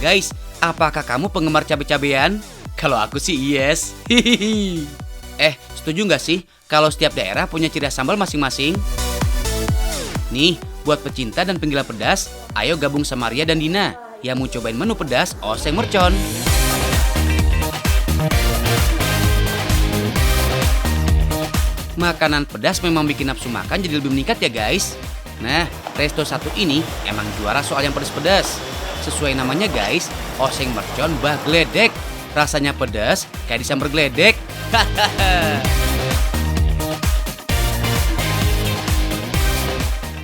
Guys, apakah kamu penggemar cabe-cabean? Kalau aku sih yes. Hihihi. Setuju nggak sih kalau setiap daerah punya ciri khas sambal masing-masing? Nih, buat pecinta dan penggila pedas, ayo gabung sama Ria dan Dina yang mau cobain menu pedas oseng mercon. Makanan pedas memang bikin nafsu makan jadi lebih meningkat ya guys. Nah, resto satu ini emang juara soal yang pedas-pedas. Sesuai namanya guys, oseng mercon Mbah Gledek. Rasanya pedas kayak disambar geledek.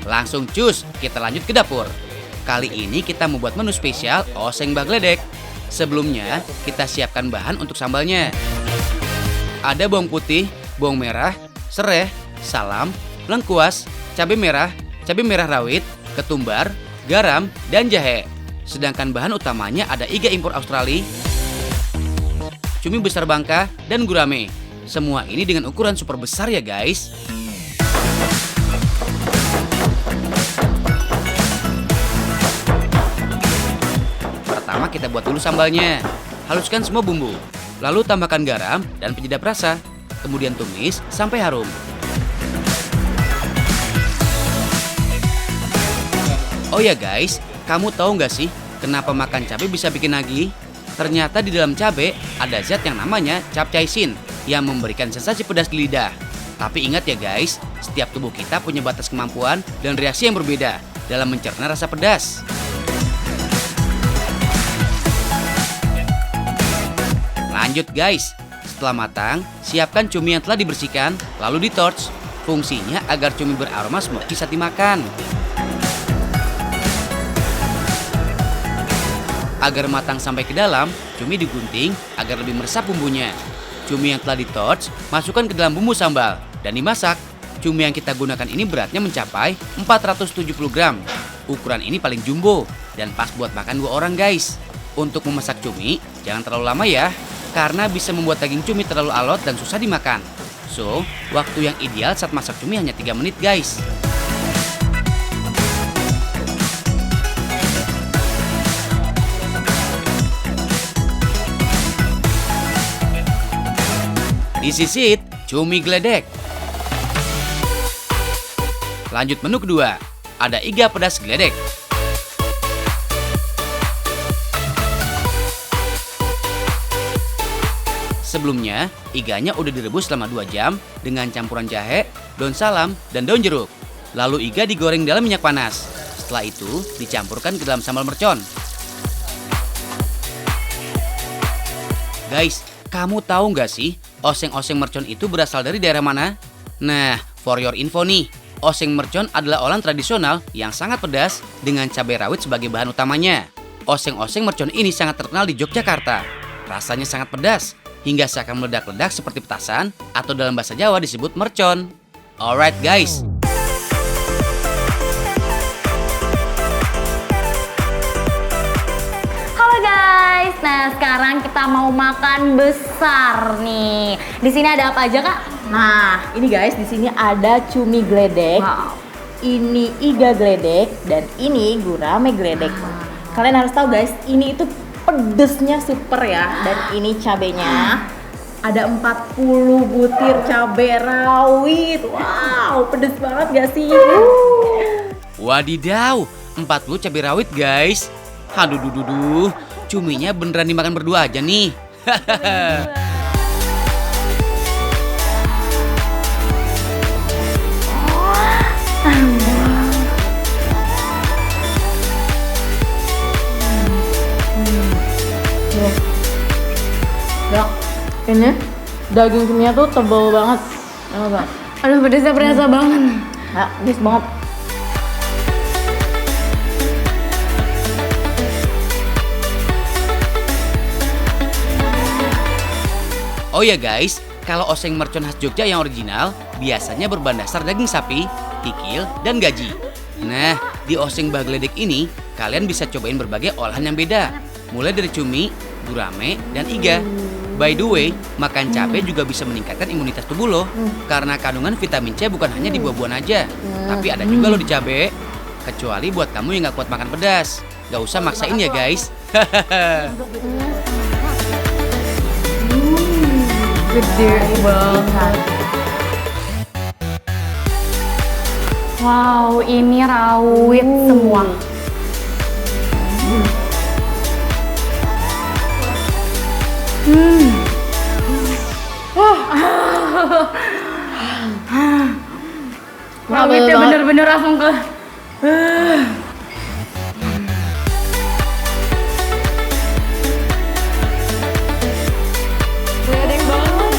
Langsung cus, kita lanjut ke dapur. Kali ini kita membuat menu spesial oseng Mbah Gledek. Sebelumnya, kita siapkan bahan untuk sambalnya. Ada bawang putih, bawang merah, sereh, salam, lengkuas, cabai merah rawit, ketumbar, garam, dan jahe. Sedangkan bahan utamanya ada iga impor Australia, cumi besar Bangka, dan gurame. Semua ini dengan ukuran super besar ya guys. Pertama kita buat dulu sambalnya. Haluskan semua bumbu, lalu tambahkan garam dan penyedap rasa. Kemudian tumis sampai harum. Oh ya guys, kamu tahu nggak sih kenapa makan cabai bisa bikin nagih? Ternyata di dalam cabai ada zat yang namanya capsaicin yang memberikan sensasi pedas di lidah. Tapi ingat ya guys, setiap tubuh kita punya batas kemampuan dan reaksi yang berbeda dalam mencerna rasa pedas. Lanjut guys, setelah matang, siapkan cumi yang telah dibersihkan, lalu di-torch. Fungsinya agar cumi beraroma smoky saat dimakan. Agar matang sampai ke dalam, cumi digunting agar lebih meresap bumbunya. Cumi yang telah di-torch, masukkan ke dalam bumbu sambal dan dimasak. Cumi yang kita gunakan ini beratnya mencapai 470 gram. Ukuran ini paling jumbo dan pas buat makan 2 orang guys. Untuk memasak cumi, jangan terlalu lama ya, karena bisa membuat daging cumi terlalu alot dan susah dimakan. So, waktu yang ideal saat masak cumi hanya 3 menit guys. This is it, cumi geledek. Lanjut menu kedua, ada iga pedas geledek. Sebelumnya, iganya udah direbus selama 2 jam dengan campuran jahe, daun salam, dan daun jeruk. Lalu iga digoreng dalam minyak panas. Setelah itu, dicampurkan ke dalam sambal mercon. Guys, kamu tahu nggak sih, oseng-oseng mercon itu berasal dari daerah mana? Nah, for your info nih, oseng mercon adalah olahan tradisional yang sangat pedas dengan cabai rawit sebagai bahan utamanya. Oseng-oseng mercon ini sangat terkenal di Yogyakarta. Rasanya sangat pedas, hingga seakan meledak-ledak seperti petasan atau dalam bahasa Jawa disebut mercon. Alright guys. Halo guys, nah sekarang kita mau makan besar nih. Di sini ada apa aja kak? Nah, ini guys, di sini ada cumi geledek, ini iga geledek, dan ini gurame geledek. Kalian harus tahu guys, ini itu pedesnya super ya. Dan ini cabenya ada 40 butir cabai rawit. Wow, pedes banget gak sih? Wadidaw, 40 cabai rawit guys. Aduh, cuminya beneran dimakan berdua aja nih. Dok, ini daging cuminya tuh tebal banget. Enak banget. Aduh pedesnya berasa banget. Ya, pedes banget. Oh ya guys, kalau oseng mercon khas Jogja yang original biasanya berbahan dasar daging sapi, kikil, dan gaji. Nah, di oseng Mbah Gledek ini kalian bisa cobain berbagai olahan yang beda, mulai dari cumi, gurame, dan iga. By the way, makan cabai juga bisa meningkatkan imunitas tubuh loh, karena kandungan vitamin C bukan hanya di buah-buahan aja, tapi ada juga loh di cabai. Kecuali buat kamu yang gak kuat makan pedas. Gak usah maksain ya guys. Gede banget. Wow, ini rawit semua. Rawitnya bener-bener langsung ke. Gledek banget.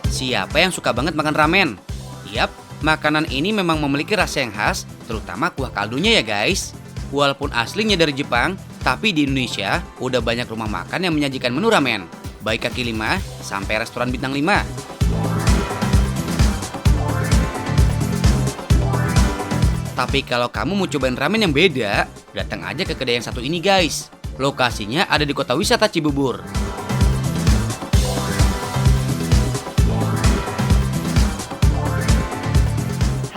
Siapa yang suka banget makan ramen? Yap, makanan ini memang memiliki rasa yang khas, terutama kuah kaldunya ya guys. Walaupun aslinya dari Jepang, tapi di Indonesia udah banyak rumah makan yang menyajikan menu ramen, baik kaki lima sampai restoran bintang 5. Tapi kalau kamu mau cobain ramen yang beda, datang aja ke kedai yang satu ini guys. Lokasinya ada di kota wisata Cibubur.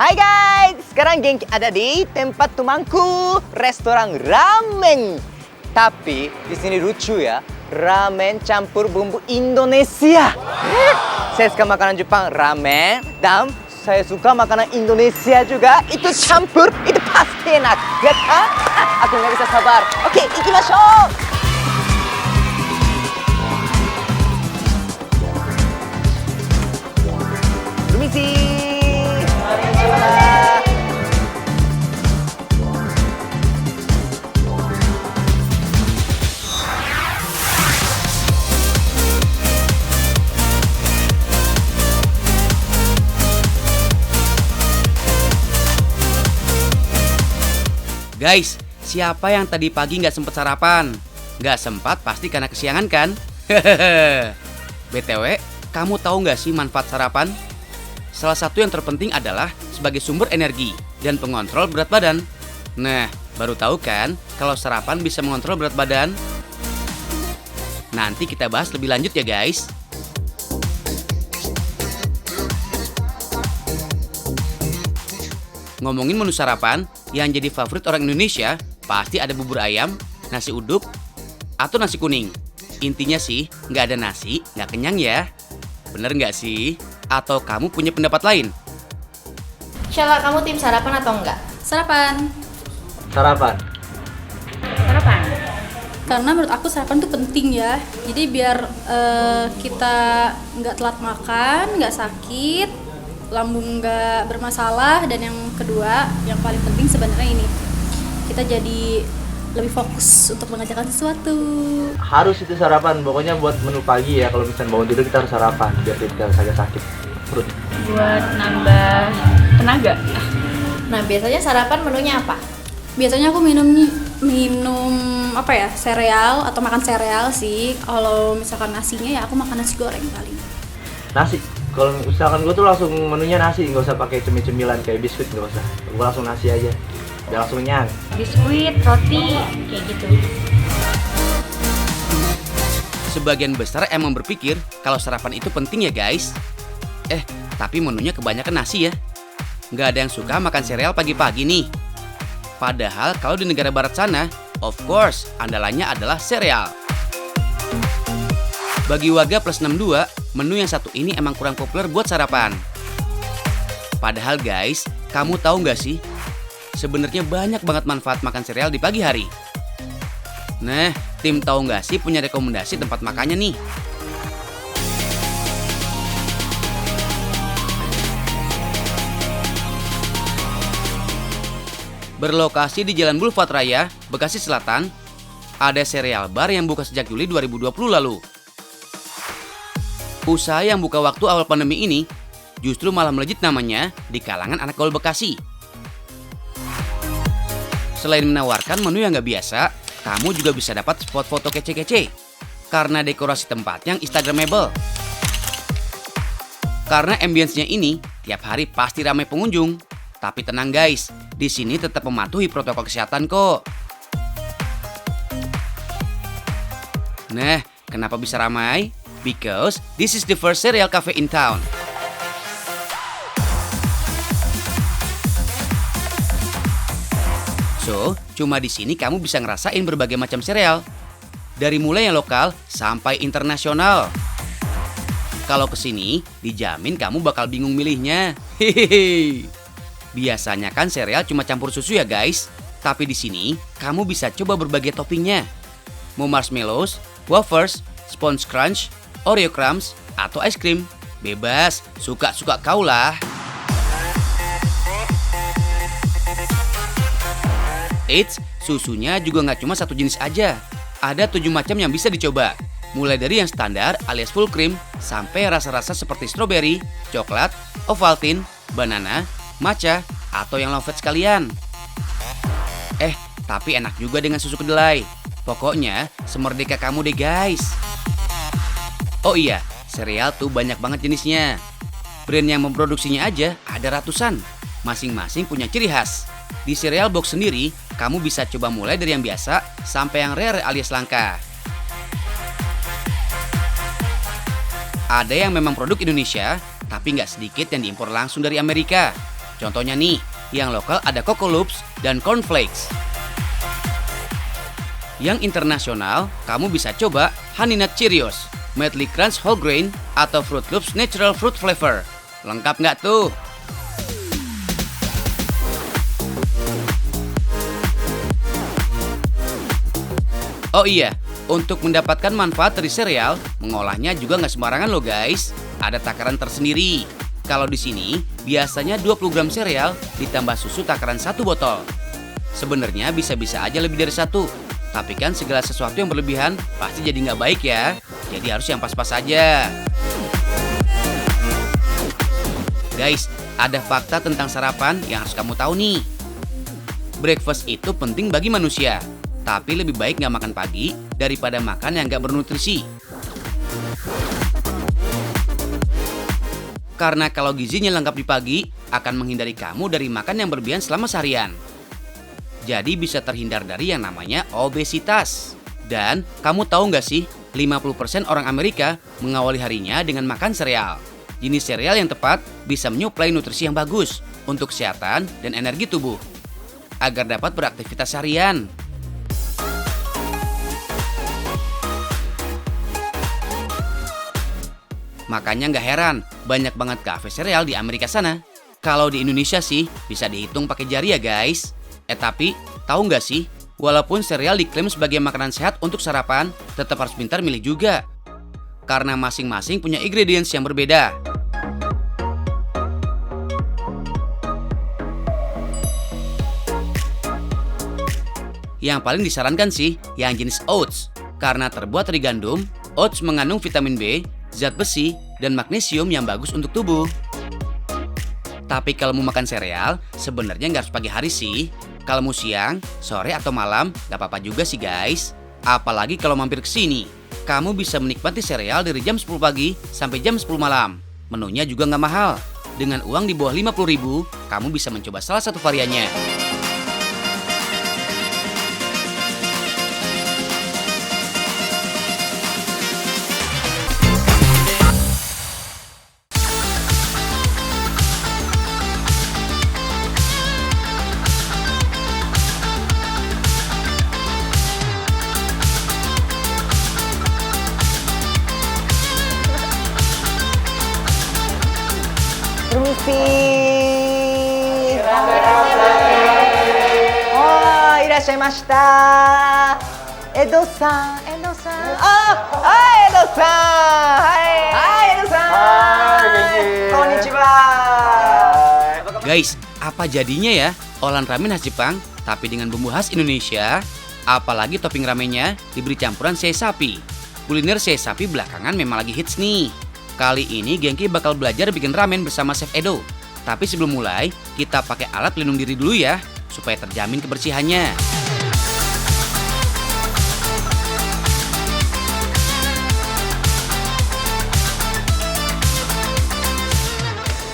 Hai guys, sekarang Genki ada di tempat temanku, restoran ramen. Tapi di sini lucu ya, ramen campur bumbu Indonesia. Saya suka makanan Jepang, ramen, dan saya suka makanan Indonesia juga. Itu campur, itu pasti enak. Lihat kan? Aku nggak bisa sabar. Oke, ikimashou. Permisi. Guys, siapa yang tadi pagi nggak sempat sarapan? Nggak sempat pasti karena kesiangan kan? BTW, kamu tahu nggak sih manfaat sarapan? Salah satu yang terpenting adalah sebagai sumber energi dan pengontrol berat badan. Nah, baru tahu kan kalau sarapan bisa mengontrol berat badan? Nanti kita bahas lebih lanjut ya guys. Ngomongin menu sarapan, yang jadi favorit orang Indonesia pasti ada bubur ayam, nasi uduk, atau nasi kuning. Intinya sih, nggak ada nasi, nggak kenyang ya. Bener nggak sih? Atau kamu punya pendapat lain? Sheila, kamu tim sarapan atau enggak? Sarapan. Sarapan. Karena menurut aku sarapan tuh penting ya. Jadi biar kita nggak telat makan, nggak sakit, lambung nggak bermasalah, dan yang kedua, yang paling penting sebenarnya ini, kita jadi lebih fokus untuk mengerjakan sesuatu. Harus itu sarapan, pokoknya buat menu pagi ya. Kalau misalnya bangun tidur kita harus sarapan biar kita agak sakit perut. Buat nambah tenaga. Nah, biasanya sarapan menunya apa? Biasanya aku minum apa ya, sereal atau makan sereal sih. Kalau misalkan nasinya ya aku makan nasi goreng paling. Nasi, kalau misalkan gue tuh langsung menunya nasi, nggak usah pakai cemil-cemilan kayak biskuit, nggak usah. Gue langsung nasi aja, biar langsung kenyang. Biskuit, roti, kayak gitu. Sebagian besar emang berpikir kalau sarapan itu penting ya guys. Tapi menunya kebanyakan nasi ya. Nggak ada yang suka makan sereal pagi-pagi nih. Padahal kalau di negara barat sana, of course, andalannya adalah sereal. Bagi warga plus 62, menu yang satu ini emang kurang populer buat sarapan. Padahal guys, kamu tahu nggak sih? Sebenarnya banyak banget manfaat makan sereal di pagi hari. Nah, tim tahu nggak sih punya rekomendasi tempat makannya nih? Berlokasi di Jalan Boulevard Raya, Bekasi Selatan, ada sereal bar yang buka sejak Juli 2020 lalu. Usaha yang buka waktu awal pandemi ini justru malah melejit namanya di kalangan anak gaul Bekasi. Selain menawarkan menu yang nggak biasa, kamu juga bisa dapat spot foto kece-kece karena dekorasi tempat yang instagramable. Karena ambience-nya ini tiap hari pasti ramai pengunjung. Tapi tenang guys, di sini tetap mematuhi protokol kesehatan kok. Nah, kenapa bisa ramai? Because this is the first cereal cafe in town. So, cuma di sini kamu bisa ngerasain berbagai macam sereal. Dari mulai yang lokal sampai internasional. Kalau kesini, dijamin kamu bakal bingung milihnya. Hehehe. Biasanya kan sereal cuma campur susu ya guys. Tapi di sini, kamu bisa coba berbagai toppingnya. Mau marshmallows, wafers, sponge crunch, Oreo crumbs, atau es krim. Bebas, suka-suka kau lah. Eits, susunya juga nggak cuma satu jenis aja. Ada 7 macam yang bisa dicoba. Mulai dari yang standar alias full cream, sampai rasa-rasa seperti strawberry, coklat, Ovaltine, banana, matcha, atau yang lovet sekalian. Tapi enak juga dengan susu kedelai. Pokoknya, semerdeka kamu deh guys. Oh iya, sereal tuh banyak banget jenisnya. Brand yang memproduksinya aja ada ratusan. Masing-masing punya ciri khas. Di cereal box sendiri, kamu bisa coba mulai dari yang biasa sampai yang rare alias langka. Ada yang memang produk Indonesia, tapi nggak sedikit yang diimpor langsung dari Amerika. Contohnya nih, yang lokal ada Coco Loops dan Corn Flakes. Yang internasional, kamu bisa coba Honey Nut Cheerios, Medley Crunch Whole Grain, atau Fruit Loops Natural Fruit Flavor. Lengkap nggak tuh? Oh iya, untuk mendapatkan manfaat dari sereal, mengolahnya juga nggak sembarangan loh guys. Ada takaran tersendiri. Kalau di sini, biasanya 20 gram sereal ditambah susu takaran 1 botol. Sebenarnya bisa-bisa aja lebih dari 1. Tapi kan segala sesuatu yang berlebihan pasti jadi nggak baik ya. Jadi harus yang pas-pas aja. Guys, ada fakta tentang sarapan yang harus kamu tahu nih. Breakfast itu penting bagi manusia. Tapi lebih baik nggak makan pagi daripada makan yang nggak bernutrisi. Karena kalau gizinya lengkap di pagi, akan menghindari kamu dari makan yang berlebihan selama seharian. Jadi bisa terhindar dari yang namanya obesitas. Dan kamu tahu nggak sih, 50% orang Amerika mengawali harinya dengan makan sereal. Jenis sereal yang tepat bisa menyuplai nutrisi yang bagus untuk kesehatan dan energi tubuh agar dapat beraktivitas harian. Makanya nggak heran, banyak banget kafe sereal di Amerika sana. Kalau di Indonesia sih, bisa dihitung pakai jari ya guys. Tapi, tahu nggak sih, walaupun sereal diklaim sebagai makanan sehat untuk sarapan, tetap harus pintar milih juga. Karena masing-masing punya ingredients yang berbeda. Yang paling disarankan sih, yang jenis oats. Karena terbuat dari gandum, oats mengandung vitamin B, zat besi, dan magnesium yang bagus untuk tubuh. Tapi kalau mau makan sereal, sebenarnya nggak harus pagi hari sih. Kalau mau siang, sore, atau malam, nggak apa-apa juga sih guys. Apalagi kalau mampir ke sini. Kamu bisa menikmati sereal dari jam 10 pagi sampai jam 10 malam. Menunya juga nggak mahal. Dengan uang di bawah 50.000, kamu bisa mencoba salah satu variannya. Permisi. Oh, irashaimashita. Edo-san. Edo-san. Hai, Edo-san. Konnichiwa. Guys, apa jadinya ya olahan ramen khas Jepang tapi dengan bumbu khas Indonesia? Apalagi topping ramennya diberi campuran sei sapi. Kuliner sei sapi belakangan memang lagi hits nih. Kali ini Genki bakal belajar bikin ramen bersama Chef Edo. Tapi sebelum mulai, kita pakai alat pelindung diri dulu ya, supaya terjamin kebersihannya.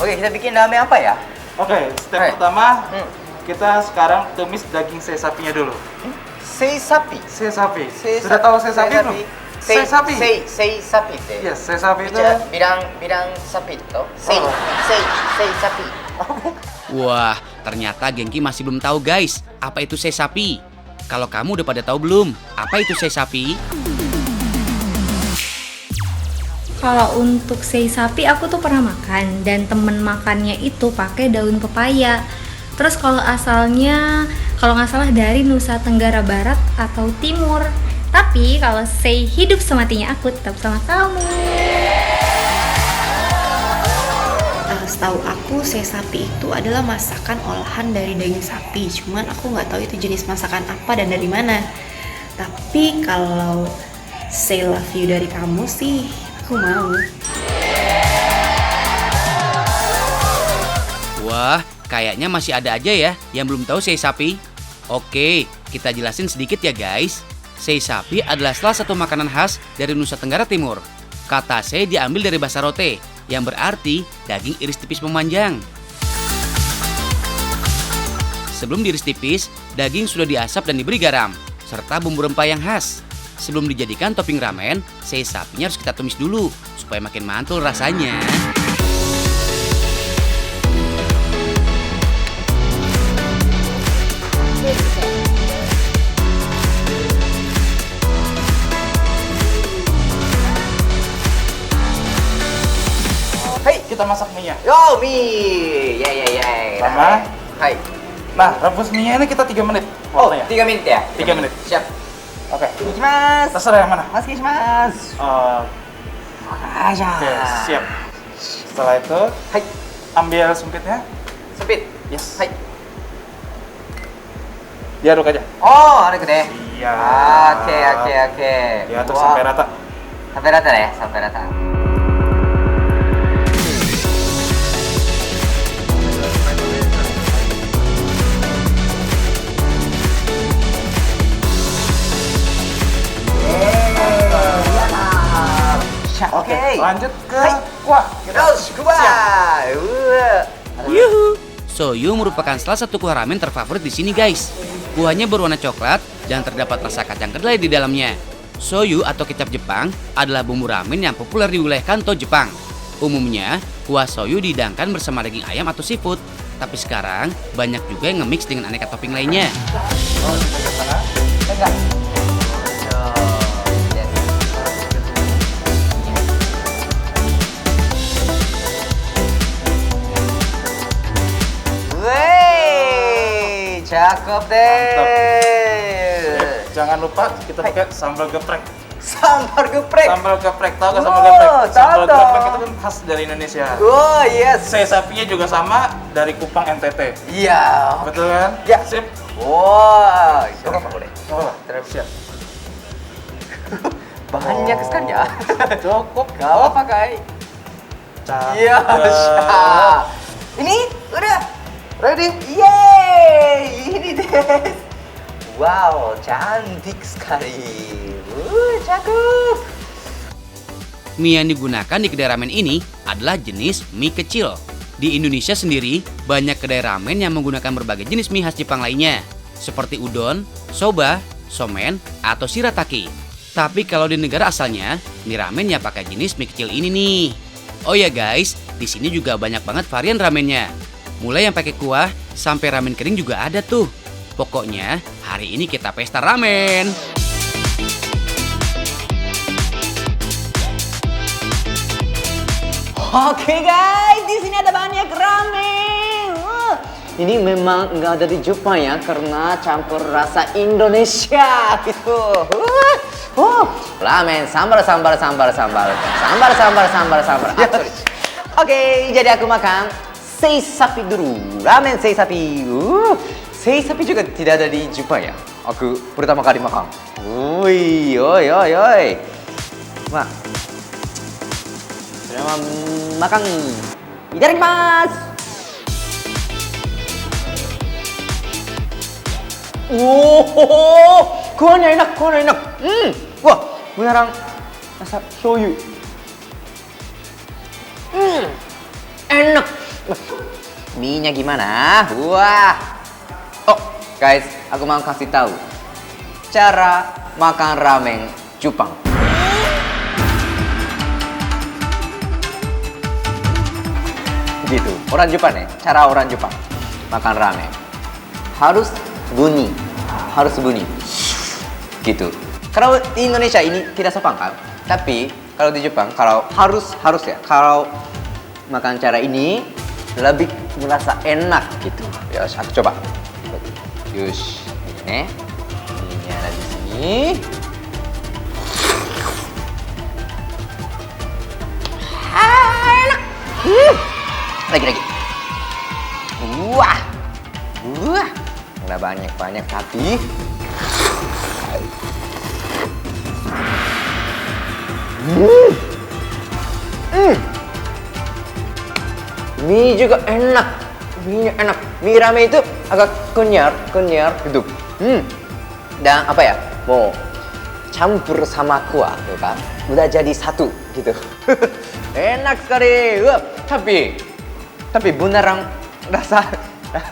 Oke, kita bikin ramen apa ya? Oke, step pertama kita sekarang tumis daging sei sapinya dulu. Sei sapi. Sei sapi. Sei Sudah sapi. tahu sei sapi belum? sei sapi. sei sapi itu. Yes, sei sapi itu. Bilang sapi itu. Sei sapi. Wah, ternyata gengki masih belum tahu guys, apa itu sei sapi. Kalau kamu udah pada tahu belum, apa itu sei sapi? Kalau untuk sei sapi aku tuh pernah makan dan temen makannya itu pakai daun pepaya. Terus kalau asalnya kalau nggak salah dari Nusa Tenggara Barat atau Timur. Tapi kalau sei hidup sematinya aku tetap sama kamu. Setahu aku, sei sapi itu adalah masakan olahan dari daging sapi. Cuman aku nggak tahu itu jenis masakan apa dan dari mana. Tapi kalau say love you dari kamu sih, aku mau. Wah, kayaknya masih ada aja ya yang belum tahu sei sapi. Oke, kita jelasin sedikit ya guys. Sei sapi adalah salah satu makanan khas dari Nusa Tenggara Timur. Kata sei diambil dari bahasa rote, yang berarti daging iris tipis memanjang. Sebelum diiris tipis, daging sudah diasap dan diberi garam, serta bumbu rempah yang khas. Sebelum dijadikan topping ramen, sei sapinya harus kita tumis dulu, supaya makin mantul rasanya. Kita masak mie-nya. Yo, mie. Ya. Sama. Hai. Nah, rebus mie-nya ini kita 3 menit. Oh, waktunya. 3 menit ya? 3 menit. Siap. Oke. Ikimasu. Terserah yang mana. Ikimasu. Aja. Oke, siap. Setelah itu, Hai. ambil sumpitnya. Sempit. Yes. Hai. Diaduk aja. Oh, ada gede. Iya. Oke. Diaduk sampai rata. Sampai rata ya, sampai rata. Oke, lanjut ke kuah. Terus kuah. Yuhu! Soyu merupakan salah satu kuah ramen terfavorit di sini guys. Kuahnya berwarna coklat dan terdapat rasa kacang kedelai di dalamnya. Soyu atau kecap Jepang adalah bumbu ramen yang populer di wilayah Kanto, Jepang. Umumnya, kuah soyu dihidangkan bersama daging ayam atau seafood. Tapi sekarang, banyak juga yang nge-mix dengan aneka topping lainnya. Wey, cakep deh. Jangan lupa kita pakai sambal geprek. Sambal geprek. Sambal geprek, tahu nggak Oh, sambal geprek? tahu Sambal dong. geprek itu kan khas dari Indonesia. Oh, yes. Sei sapinya juga sama dari Kupang NTT. Iya. Betul kan? Ya. Sip. Wah, coba Pak boleh. Oh, Terus. siap. Banyak sekali ya. Cukup. Gak apa-apa, Kai. Cakep. Iya, siap. Ini udah ready. Yeay, ini deh. Wow, cantik sekali. Cakep. Mie yang digunakan di kedai ramen ini adalah jenis mie kecil. Di Indonesia sendiri, banyak kedai ramen yang menggunakan berbagai jenis mie khas Jepang lainnya, seperti udon, soba, somen, atau shirataki. Tapi kalau di negara asalnya, mie ramen ya pakai jenis mie kecil ini nih. Oh ya guys, di sini juga banyak banget varian ramennya. Mulai yang pakai kuah sampai ramen kering juga ada tuh. Pokoknya hari ini kita pesta ramen. Oke guys, di sini ada banyak ramen. Ini memang nggak ada di Jepang ya, karena campur rasa Indonesia gitu. Ramen, sambal. Oke, jadi aku makan sei sapi dulu. Ramen sei sapi. Sei sapi juga tidak ada di Jepang ya. Aku pertama kali makan. Oi. Wah. Selamat makan. Itadakimasu. Kuahnya enak. Wah, beneran rasa shoyu. Enak. Mie-nya gimana? Wah. Oh, guys, aku mau kasih tahu cara makan ramen Jepang. gitu. Orang Jepang ya, cara orang Jepang makan ramen harus bunyi, gitu. Kalau di Indonesia ini tidak sopan kan, tapi kalau di Jepang kalau harus ya, kalau makan cara ini lebih merasa enak gitu. Ya, aku coba. Yush, ini ada di sini. Enak. Lagi. Wah. Udah banyak tapi mie juga enak. Mie enak. Mie ramen itu agak kenyar gitu. Dan apa ya? Mau campur sama kuah, tuh kan? Udah jadi satu gitu. Enak sekali. Wah, tapi beneran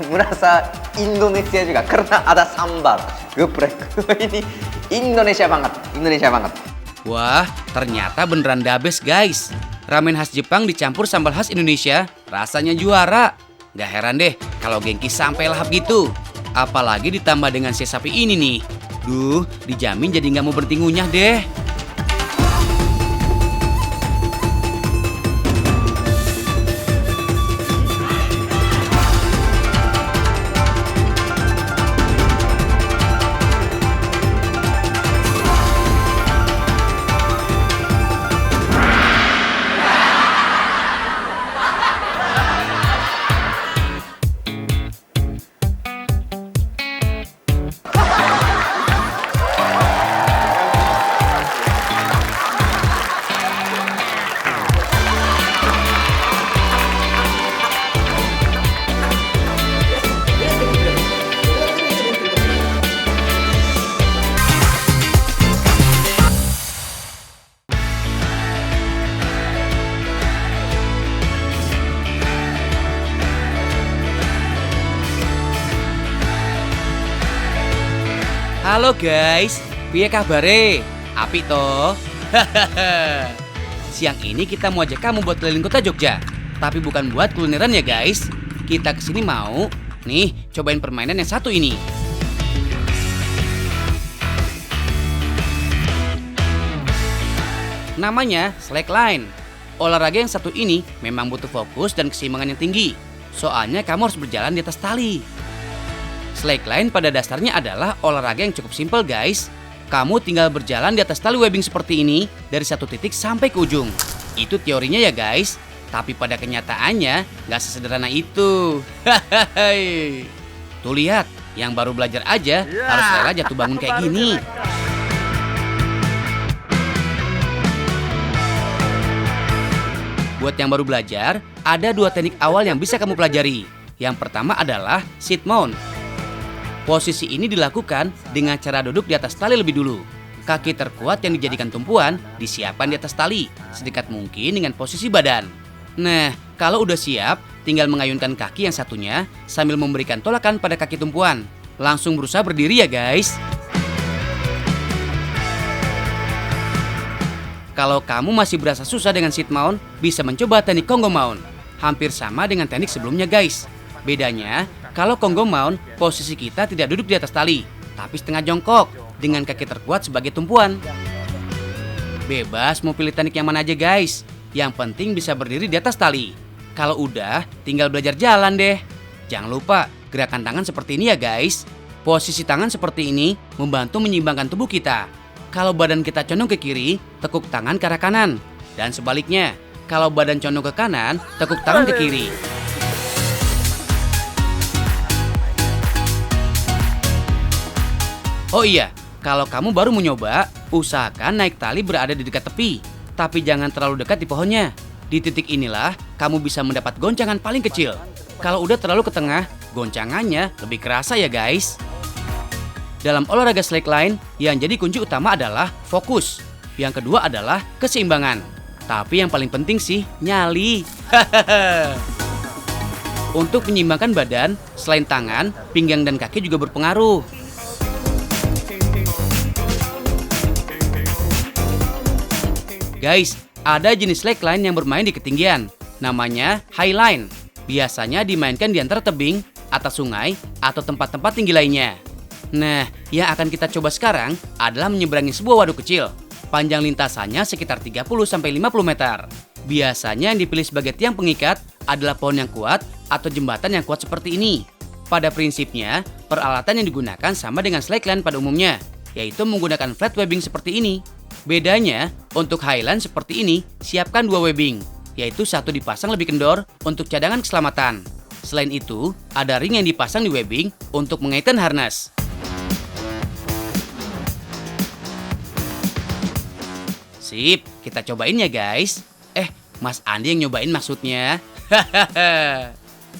merasa Indonesia juga karena ada sambal geprek. Ini Indonesia banget. Wah, ternyata beneran the best guys. Ramen khas Jepang dicampur sambal khas Indonesia, rasanya juara. Gak heran deh kalau Genki sampai lahap gitu. Apalagi ditambah dengan sei sapi ini nih. Duh, dijamin jadi gak mau berhenti ngunyah deh. Halo guys, piye kabare? Apik toh? Siang ini kita mau ajak kamu buat keliling kota Jogja. Tapi bukan buat kulineran ya guys. Kita kesini mau, nih, cobain permainan yang satu ini. Namanya slackline. Olahraga yang satu ini memang butuh fokus dan keseimbangan yang tinggi. Soalnya kamu harus berjalan di atas tali. Slackline pada dasarnya adalah olahraga yang cukup simpel guys. Kamu tinggal berjalan di atas tali webbing seperti ini dari satu titik sampai ke ujung. Itu teorinya ya guys. Tapi pada kenyataannya nggak sesederhana itu. Tuh lihat, yang baru belajar aja harus rela jatuh bangun kayak gini. Buat yang baru belajar, ada 2 teknik awal yang bisa kamu pelajari. Yang pertama adalah sit mount. Posisi ini dilakukan dengan cara duduk di atas tali lebih dulu. Kaki terkuat yang dijadikan tumpuan disiapkan di atas tali, sedekat mungkin dengan posisi badan. Nah, kalau udah siap, tinggal mengayunkan kaki yang satunya sambil memberikan tolakan pada kaki tumpuan. Langsung berusaha berdiri ya guys. Kalau kamu masih berasa susah dengan sit mount, bisa mencoba teknik Kongo mount. Hampir sama dengan teknik sebelumnya guys. Bedanya, kalau Kongo mount, posisi kita tidak duduk di atas tali, tapi setengah jongkok, dengan kaki terkuat sebagai tumpuan. Bebas mau pilih teknik yang mana aja guys. Yang penting bisa berdiri di atas tali. Kalau udah, tinggal belajar jalan deh. Jangan lupa, gerakan tangan seperti ini ya guys. Posisi tangan seperti ini membantu menyeimbangkan tubuh kita. Kalau badan kita condong ke kiri, tekuk tangan ke arah kanan. Dan sebaliknya, kalau badan condong ke kanan, tekuk tangan ke kiri. Oh iya, kalau kamu baru mau nyoba, usahakan naik tali berada di dekat tepi. Tapi jangan terlalu dekat di pohonnya. Di titik inilah kamu bisa mendapat goncangan paling kecil. Kalau udah terlalu ke tengah, goncangannya lebih kerasa ya guys. Dalam olahraga slackline, yang jadi kunci utama adalah fokus. Yang kedua adalah keseimbangan. Tapi yang paling penting sih, nyali. Untuk menyeimbangkan badan, selain tangan, pinggang dan kaki juga berpengaruh. Guys, ada jenis slackline yang bermain di ketinggian. Namanya highline. Biasanya dimainkan di antara tebing, atas sungai, atau tempat-tempat tinggi lainnya. Nah, yang akan kita coba sekarang adalah menyeberangi sebuah waduk kecil. Panjang lintasannya sekitar 30-50 meter. Biasanya yang dipilih sebagai tiang pengikat adalah pohon yang kuat atau jembatan yang kuat seperti ini. Pada prinsipnya, peralatan yang digunakan sama dengan slackline pada umumnya, yaitu menggunakan flat webbing seperti ini. Bedanya, untuk highline seperti ini, siapkan 2 webbing, yaitu satu dipasang lebih kendor untuk cadangan keselamatan. Selain itu, ada ring yang dipasang di webbing untuk mengaitkan harness. Sip, kita cobain ya guys. Mas Andi yang nyobain maksudnya.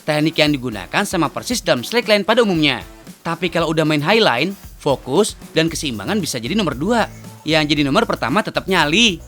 Teknik yang digunakan sama persis dalam slackline pada umumnya. Tapi kalau udah main highline, fokus dan keseimbangan bisa jadi nomor 2. Yang jadi nomor pertama tetap nyali.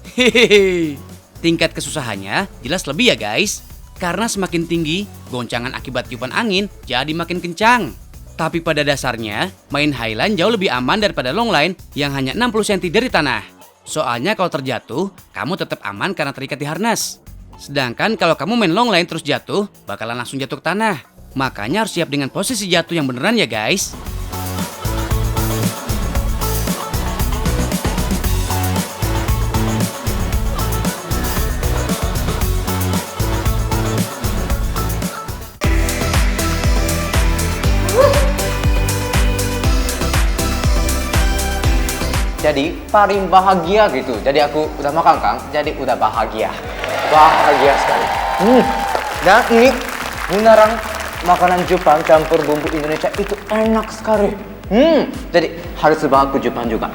Tingkat kesusahannya jelas lebih ya guys. Karena semakin tinggi, goncangan akibat tiupan angin jadi makin kencang. Tapi pada dasarnya, main highline jauh lebih aman daripada longline yang hanya 60 cm dari tanah. Soalnya kalau terjatuh, kamu tetap aman karena terikat di harness. Sedangkan kalau kamu main longline terus jatuh, bakalan langsung jatuh ke tanah. Makanya harus siap dengan posisi jatuh yang beneran ya guys. Jadi paling bahagia gitu. Jadi aku udah makan Kang, jadi udah bahagia. Bahagia sekali. Dan ini beneran makanan Jepang campur bumbu Indonesia itu enak sekali. Jadi harus coba ke Jepang juga.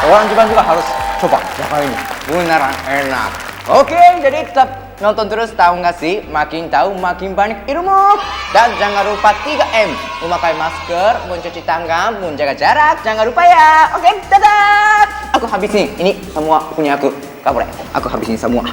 Orang Jepang juga harus coba makan ini. Beneran enak. Oke, jadi tetap nonton terus, tahu nggak sih? Makin tahu makin banyak ilmu. Dan jangan lupa 3M. Memakai masker, mencuci tangan, menjaga jarak. Jangan lupa ya. Oke, dadah. Aku habisin. Ini semua punya aku. Kamu aku habisin semua.